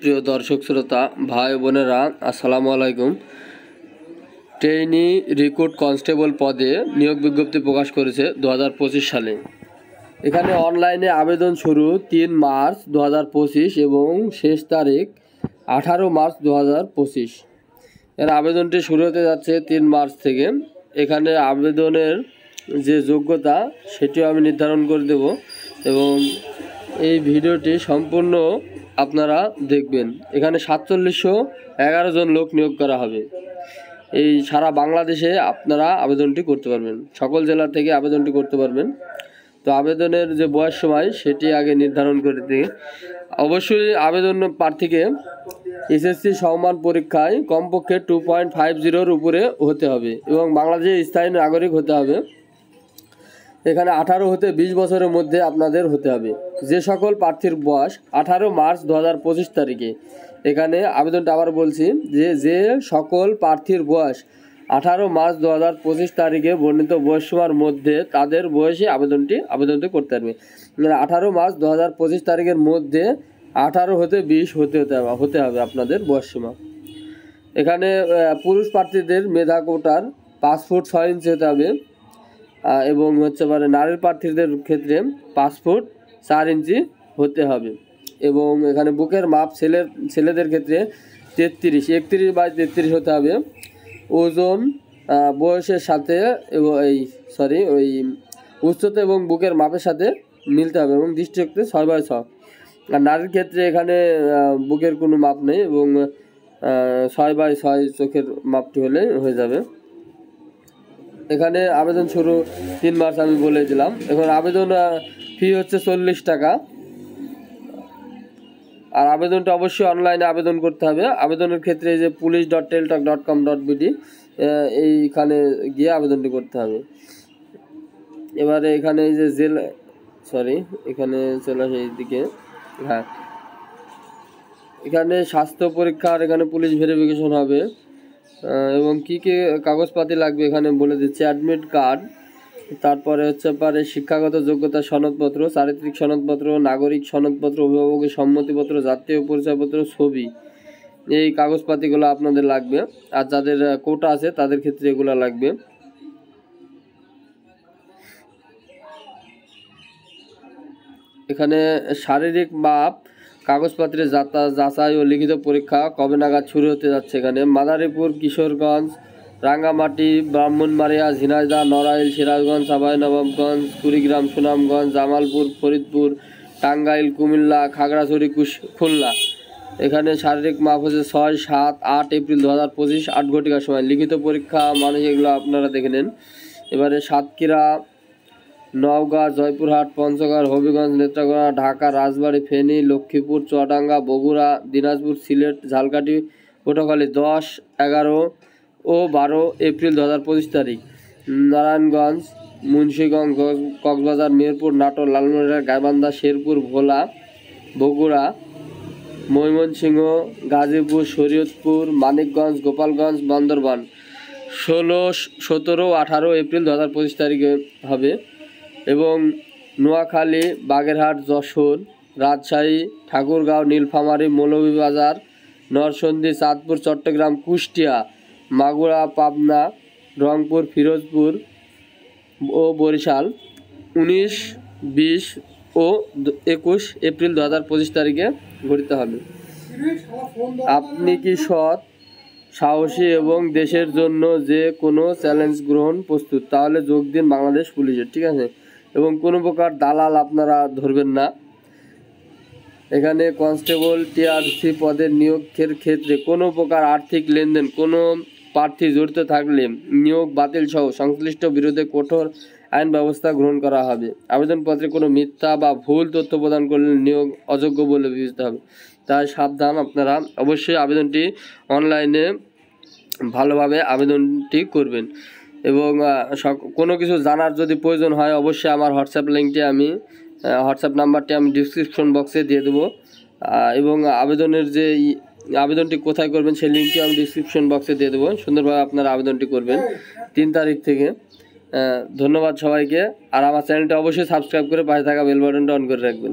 প্রিয় দর্শক শ্রোতা ভাই বোনেরা, আসসালামু আলাইকুম। ট্রেইনি রিক্রুট কনস্টেবল পদে নিয়োগ বিজ্ঞপ্তি প্রকাশ করেছে 2025 সালে। এখানে অনলাইনে আবেদন শুরু 3 মার্চ 2025 এবং শেষ তারিখ 18 মার্চ 2025। এর আবেদনটি শুরু হতে যাচ্ছে 3 মার্চ থেকে। এখানে আবেদনের যে যোগ্যতা সেটিও আমি নির্ধারণ করে দেব এবং এই ভিডিওটি সম্পূর্ণ আপনারা দেখবেন। এখানে 4711 জন লোক নিয়োগ করা হবে। এই সারা বাংলাদেশে আপনারা আবেদনটি করতে পারবেন, সকল জেলা থেকে আবেদনটি করতে পারবেন। তো আবেদনের যে বয়স সময় সেটি আগে নির্ধারণ করে দিয়ে অবশ্যই আবেদন প্রার্থীকে এসএসসি সমমান পরীক্ষায় কমপক্ষে 2.50 উপরে হতে হবে এবং বাংলাদেশের স্থায়ী নাগরিক হতে হবে। এখানে 18 হতে 20 বছরের মধ্যে আপনাদের হতে হবে। যে সকল প্রার্থীর বয়স 18 মার্চ 2025 তারিখে, এখানে আবেদনটা আবার বলছি যে সকল প্রার্থীর বয়স 18 মার্চ 2025 তারিখে বর্ণিত বয়সসীমার মধ্যে তাদের বয়সে আবেদনটি করতে পারবে। 18 মার্চ 2025 তারিখের মধ্যে 18 হতে 20 হতে হবে আপনাদের বয়সসীমা। এখানে পুরুষ প্রার্থীদের মেধা কোটার 5 ফুট 6 ইঞ্চি হতে হবে এবং নারীর প্রার্থীদের ক্ষেত্রে 5 ফুট 4 ইঞ্চি হতে হবে এবং এখানে বুকের মাপ ছেলেদের ক্ষেত্রে 31 হতে হবে। ওজন বয়সের সাথে ওই উচ্চতা এবং বুকের মাপের সাথে মিলতে হবে এবং দৃষ্টিশক্তি 6/6। আর নারীর ক্ষেত্রে এখানে বুকের কোনো মাপ নেই এবং 6/6 চোখের মাপটি হলে হয়ে যাবে। এখানে আবেদন শুরু 3 মার্চ আমি বলে দিলাম। এখন আবেদন ফি হচ্ছে 40 টাকা। আর আবেদনটা অবশ্যই অনলাইনে আবেদন করতে হবে। আবেদনের ক্ষেত্রে যে police.teltalk.com.bd এইখানে গিয়ে আবেদনটি করতে হবে। এবারে এখানে এই যে এখানে চলে আসে এইদিকে। হ্যাঁ, এখানে স্বাস্থ্য পরীক্ষার এখানে পুলিশ ভেরিফিকেশন হবে এবং কী কী কাগজপাতি লাগবে এখানে বলে দিচ্ছে। অ্যাডমিট কার্ড, তারপরে শিক্ষাগত যোগ্যতা সনদপত্র, চারিত্রিক সনদপত্র, নাগরিক সনদপত্র, অভিভাবকের সম্মতিপত্র, জাতীয় পরিচয়পত্র, ছবি, এই কাগজপাতিগুলো আপনাদের লাগবে। আর যাদের কোটা আছে তাদের ক্ষেত্রে এগুলো লাগবে। এখানে শারীরিক মাপ, কাগজপত্রের যাচাই ও লিখিত পরীক্ষা কবে নাগাদ শুরু হতে যাচ্ছে। এখানে মাদারীপুর, কিশোরগঞ্জ, রাঙ্গামাটি, ব্রাহ্মণবাড়িয়া, ঝিনাইদহ, নড়াইল, সিরাজগঞ্জ, চাঁপাইনবাবগঞ্জ, কুড়িগ্রাম, সুনামগঞ্জ, জামালপুর, ফরিদপুর, টাঙ্গাইল, কুমিল্লা, খাগড়াছড়ি, খুলনা। এখানে শারীরিক মাপ হচ্ছে 6, 7, 8 এপ্রিল 2025 8 ঘটিকার সময়। লিখিত পরীক্ষা এগুলো আপনারা দেখে নেন। এবারে সাতক্ষীরা, নওগাঁ, জয়পুরহাট, পঞ্চগড়, হবিগঞ্জ, নেত্রকোনা, ঢাকা, রাজবাড়ী, ফেনী, লক্ষ্মীপুর, চুয়াডাঙ্গা, বগুড়া, দিনাজপুর, সিলেট, ঝালকাঠি, পটুয়াখালী 10, 11 ও 12 এপ্রিল 2025 তারিখ। নারায়ণগঞ্জ, মুন্সিগঞ্জ, কক্সবাজার, মেহেরপুর, নাটোর, লালমনিরহাট, গাইবান্ধা, শেরপুর, ভোলা, বগুড়া, ময়মনসিংহ, গাজীপুর, শরীয়তপুর, মানিকগঞ্জ, গোপালগঞ্জ, বান্দরবান 16, 17 ও 18 এপ্রিল 2025 তারিখে হবে এবং নোয়াখালী, বাগেরহাট, যশোর, রাজশাহী, ঠাকুরগাঁও, নীলফামারী, মৌলভীবাজার, নরসিংদী, চাঁদপুর, চট্টগ্রাম, কুষ্টিয়া, মাগুরা, পাবনা, রংপুর, ফিরোজপুর ও বরিশাল 19, 20 ও 21 এপ্রিল 2025 তারিখে গঠিত হবে। আপনি কি সৎ, সাহসী এবং দেশের জন্য যে কোনো চ্যালেঞ্জ গ্রহণ প্রস্তুত, তাহলে যোগ দিন বাংলাদেশ পুলিশে, ঠিক আছে? এবং কোনো প্রকার দালাল আপনারা ধরবেন না। এখানে কনস্টেবল টিআরসি পদের নিয়োগের ক্ষেত্রে কোনো প্রকার আর্থিক লেনদেন কোনো প্রার্থী জড়িত থাকলে নিয়োগ বাতিল সহ সংশ্লিষ্ট বিরুদ্ধে কঠোর আইন ব্যবস্থা গ্রহণ করা হবে। আবেদনপত্রে কোনো মিথ্যা বা ভুল তথ্য প্রদান করলে নিয়োগ অযোগ্য বলে বিবেচিত হবে। তাই সাবধান, আপনারা অবশ্যই আবেদনটি অনলাইনে ভালোভাবে আবেদনটি করবেন এবং কোনো কিছু জানার যদি প্রয়োজন হয় অবশ্যই আমার হোয়াটসঅ্যাপ নাম্বারটি আমি ডিসক্রিপশন বক্সে দিয়ে দেবো এবং আবেদনটি কোথায় করবেন সেই লিঙ্কটি আমি ডিসক্রিপশন বক্সে দিয়ে দেবো। সুন্দরভাবে আপনারা আবেদনটি করবেন 3 তারিখ থেকে। ধন্যবাদ সবাইকে। আর আমার চ্যানেলটা অবশ্যই সাবস্ক্রাইব করে পাশে থাকা বেল বাটনটা অন করে রাখবেন।